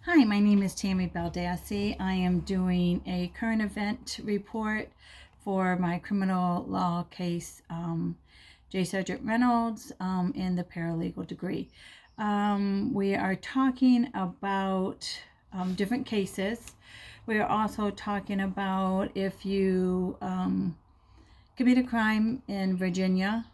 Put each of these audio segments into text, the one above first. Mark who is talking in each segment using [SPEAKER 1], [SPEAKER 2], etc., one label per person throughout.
[SPEAKER 1] Hi, my name is Tammy Baldassi. I am doing a current event report for my criminal law case, J. Sergeant Reynolds, in the paralegal degree. We are talking about different cases. We are also talking about if you commit a crime in Virginia,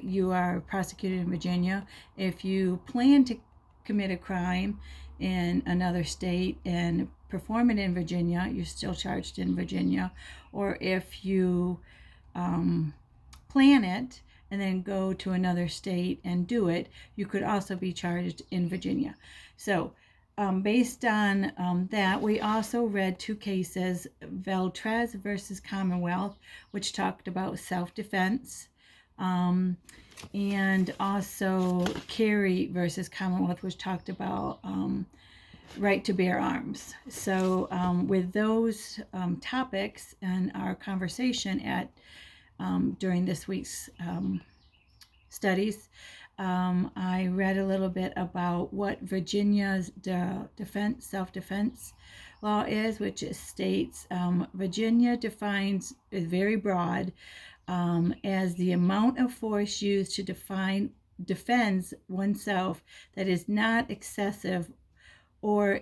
[SPEAKER 1] you are prosecuted in Virginia. If you plan to commit a crime in another state and perform it in Virginia, you're still charged in Virginia. Or if you plan it and then go to another state and do it, you could also be charged in Virginia. So based on that, we also read two cases, Veltrez versus Commonwealth, which talked about self-defense, and also Carey versus Commonwealth, which talked about right to bear arms. So with those topics and our conversation during this week's studies, I read a little bit about what Virginia's self-defense law is, which states Virginia defines, is very broad, as the amount of force used to defends oneself that is not excessive or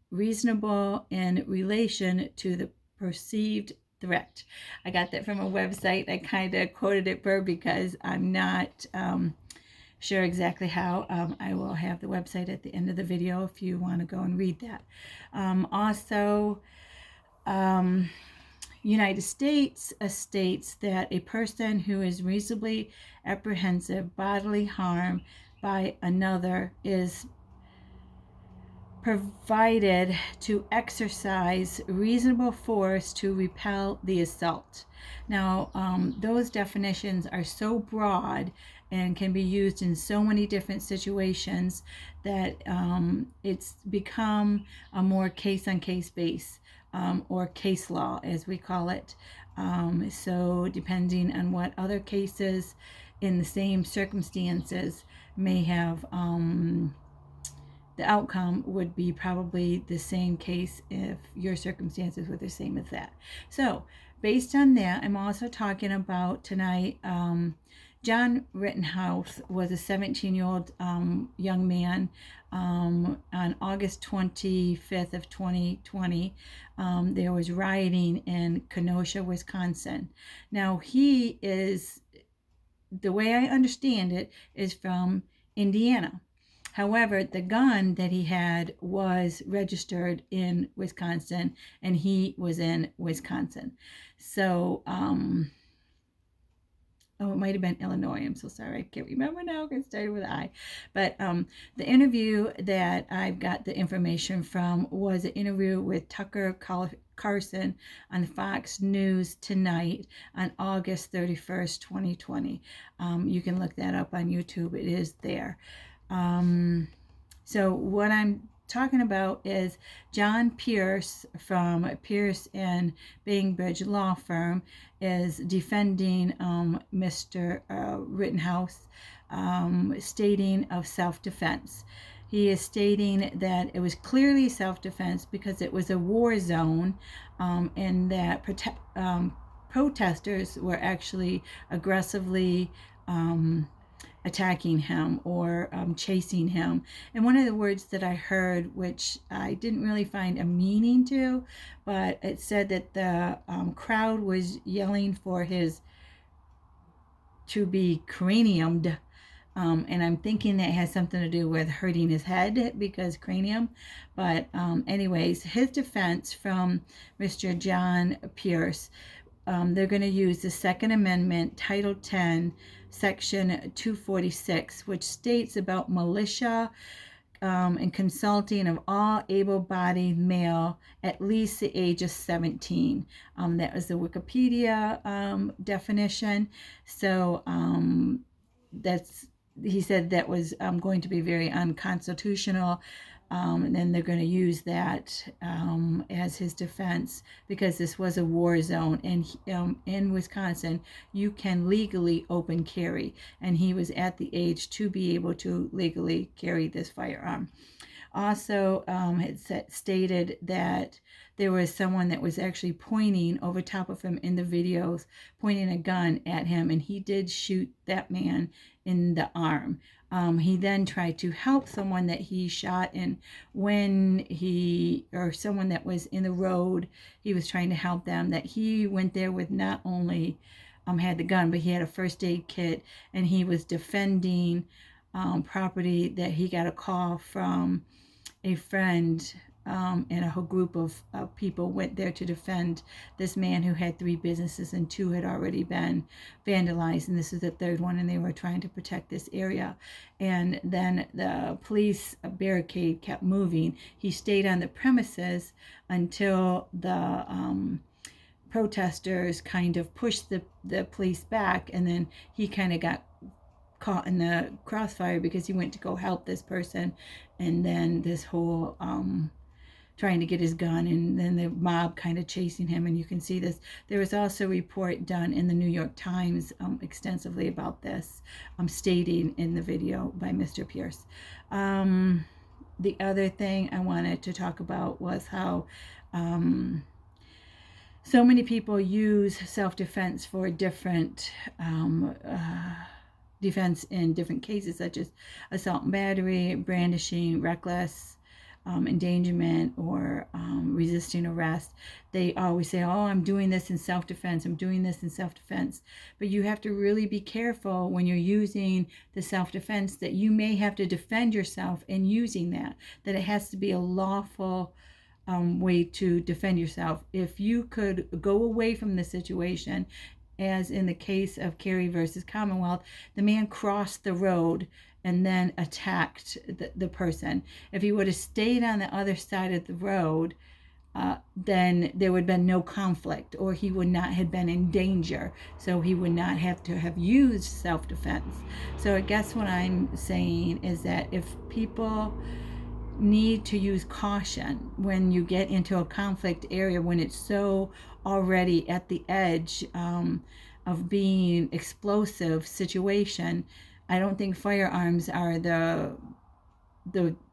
[SPEAKER 1] reasonable in relation to the perceived threat. I got that from a website. I kind of quoted it verb because I'm not sure exactly how. I will have the website at the end of the video if you want to go and read that. Also, United States states that a person who is reasonably apprehensive bodily harm by another is provided to exercise reasonable force to repel the assault. Now, those definitions are so broad and can be used in so many different situations that it's become a more case-on-case base, or case law, as we call it. So depending on what other cases in the same circumstances may have, the outcome would be probably the same case if your circumstances were the same as that. So based on that, I'm also talking about tonight, John Rittenhouse was a 17-year-old young man. On August 25th of 2020, there was rioting in Kenosha, Wisconsin. Now, he is, the way I understand it, is from Indiana. However, the gun that he had was registered in Wisconsin, and he was in Wisconsin. So, oh, it might have been Illinois. I'm so sorry. I can't remember now because it started with I. But the interview that I've got the information from was an interview with Tucker Carlson on Fox News Tonight on August 31st, 2020. You can look that up on YouTube. It is there. So what I'm talking about is John Pierce from Pierce and Bainbridge Law Firm is defending Mr. Rittenhouse, stating of self-defense. He is stating that it was clearly self-defense because it was a war zone, and that protesters were actually aggressively attacking him or chasing him. And one of the words that I heard, which I didn't really find a meaning to, but it said that the crowd was yelling for his to be craniumed. And I'm thinking that has something to do with hurting his head because cranium. But anyways, his defense from Mr. John Pierce, they're going to use the Second Amendment, Title 10, Section 246, which states about militia and consulting of all able-bodied male at least the age of 17. That was the Wikipedia definition. So he said that was going to be very unconstitutional. And then they're going to use that as his defense because this was a war zone. And in Wisconsin, you can legally open carry. And he was at the age to be able to legally carry this firearm. Also, stated that there was someone that was actually pointing over top of him in the videos, pointing a gun at him, and he did shoot that man in the arm. He then tried to help someone that he shot, and or someone that was in the road, he was trying to help them, that he went there with not only had the gun, but he had a first aid kit, and he was defending property that he got a call from a friend, and a whole group of people went there to defend this man who had 3 businesses, and 2 had already been vandalized, and this is the 3rd one, and they were trying to protect this area. And then the police barricade kept moving. He stayed on the premises until the protesters kind of pushed the police back, and then he kind of got caught in the crossfire because he went to go help this person, and then this whole trying to get his gun, and then the mob kind of chasing him, and you can see this. There was also a report done in the New York Times extensively about this, stating in the video by Mr. Pierce. The other thing I wanted to talk about was how so many people use self-defense for different defense in different cases, such as assault and battery, brandishing, reckless endangerment, or resisting arrest. They always say, oh, I'm doing this in self-defense, I'm doing this in self-defense. But you have to really be careful when you're using the self-defense, that you may have to defend yourself in using that it has to be a lawful way to defend yourself. If you could go away from the situation, as in the case of Kerry versus Commonwealth, the man crossed the road and then attacked the person. If he would have stayed on the other side of the road, then there would have been no conflict, or he would not have been in danger, so he would not have to have used self-defense. So I guess what I'm saying is that if people need to use caution when you get into a conflict area, when it's so already at the edge of being explosive situation, I don't think firearms are the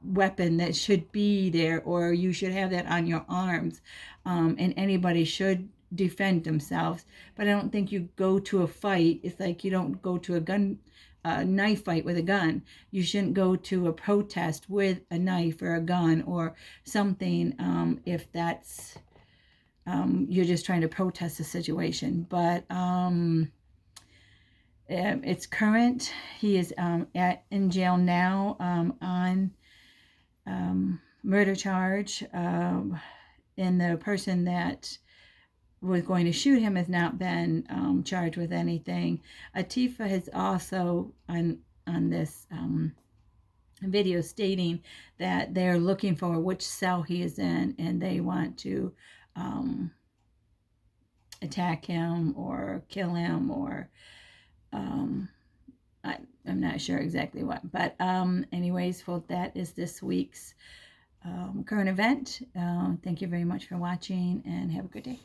[SPEAKER 1] weapon that should be there, or you should have that on your arms, and anybody should defend themselves. But I don't think you go to a fight. It's like you don't go to a knife fight with a gun. You shouldn't go to a protest with a knife or a gun or something, if that's you're just trying to protest the situation. But it's current. He is in jail now on murder charge, and the person that was going to shoot him has not been charged with anything. Atifa has also on this video stating that they're looking for which cell he is in, and they want to attack him or kill him, or I'm not sure exactly what. But anyways, well, that is this week's current event. Thank you very much for watching, and have a good day.